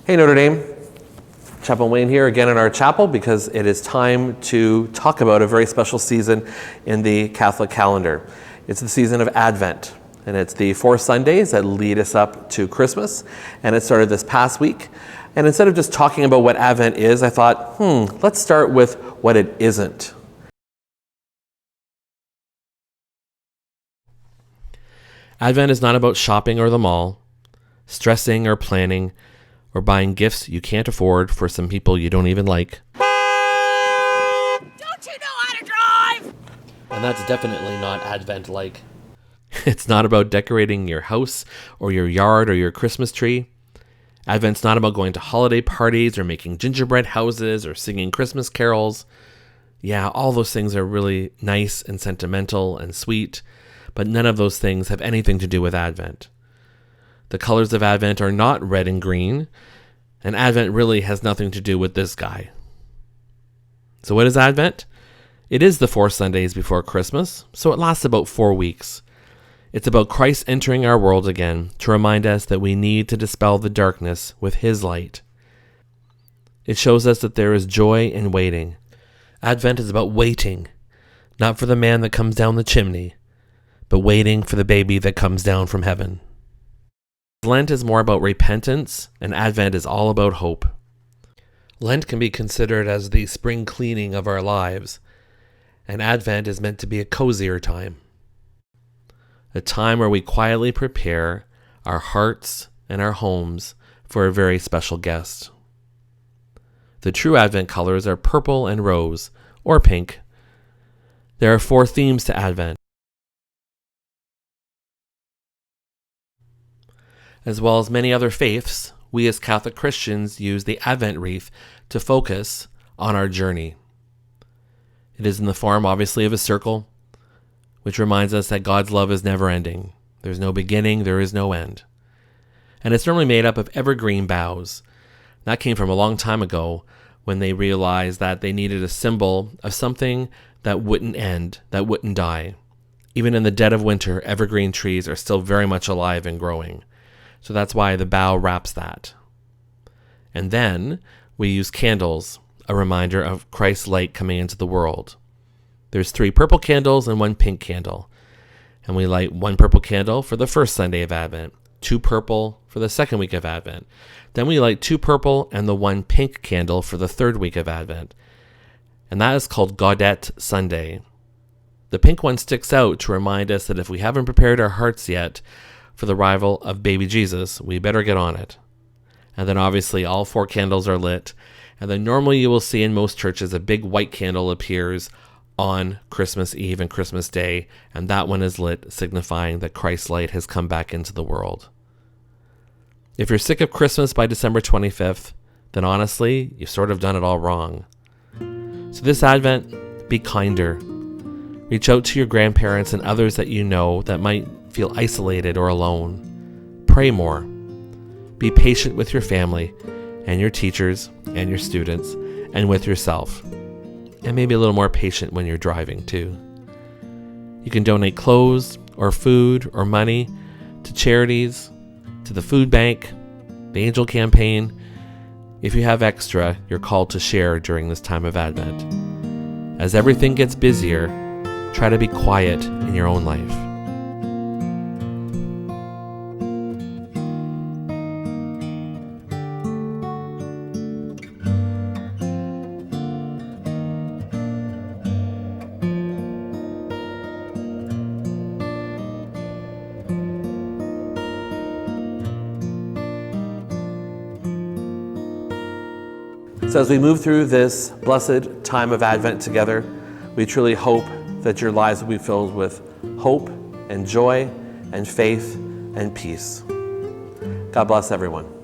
Hey Notre Dame, Chaplain Wayne here again in our chapel because it is time to talk about a very special season in the Catholic calendar. It's the season of Advent, and it's the 4 Sundays that lead us up to Christmas, and it started this past week. And instead of just talking about what Advent is, I thought, let's start with what it isn't. Advent is not about shopping or the mall, stressing or planning, or buying gifts you can't afford for some people you don't even like. Don't you know how to drive? And that's definitely not Advent-like. It's not about decorating your house or your yard or your Christmas tree. Advent's not about going to holiday parties or making gingerbread houses or singing Christmas carols. Yeah, all those things are really nice and sentimental and sweet, but none of those things have anything to do with Advent. The colors of Advent are not red and green, and Advent really has nothing to do with this guy. So what is Advent? It is the 4 Sundays before Christmas, so it lasts about 4 weeks. It's about Christ entering our world again to remind us that we need to dispel the darkness with His light. It shows us that there is joy in waiting. Advent is about waiting, not for the man that comes down the chimney, but waiting for the baby that comes down from heaven. Lent is more about repentance, and Advent is all about hope. Lent can be considered as the spring cleaning of our lives, and Advent is meant to be a cozier time. A time where we quietly prepare our hearts and our homes for a very special guest. The true Advent colors are purple and rose, or pink. There are 4 themes to Advent. As well as many other faiths, we as Catholic Christians use the Advent wreath to focus on our journey. It is in the form, obviously, of a circle, which reminds us that God's love is never ending. There's no beginning, there is no end. And it's normally made up of evergreen boughs. That came from a long time ago when they realized that they needed a symbol of something that wouldn't end, that wouldn't die. Even in the dead of winter, evergreen trees are still very much alive and growing. So that's why the bough wraps that. And then we use candles, a reminder of Christ's light coming into the world. There's 3 purple candles and 1 pink candle. And we light 1 purple candle for the first Sunday of Advent, 2 purple for the second week of Advent. Then we light 2 purple and the 1 pink candle for the third week of Advent. And that is called Gaudete Sunday. The pink one sticks out to remind us that if we haven't prepared our hearts yet for the arrival of baby Jesus, we better get on it. And then obviously all 4 candles are lit. And then normally you will see in most churches a big white candle appears on Christmas Eve and Christmas Day, and that one is lit, signifying that Christ's light has come back into the world. If you're sick of Christmas by December 25th, then honestly, you've sort of done it all wrong. So this Advent, be kinder. Reach out to your grandparents and others that you know that might feel isolated or alone. Pray more. Be patient with your family and your teachers and your students and with yourself. And maybe a little more patient when you're driving too. You can donate clothes or food or money to charities, to the food bank, the Angel Campaign. If you have extra, you're called to share during this time of Advent. As everything gets busier, try to be quiet in your own life. So as we move through this blessed time of Advent together, we truly hope that your lives will be filled with hope and joy and faith and peace. God bless everyone.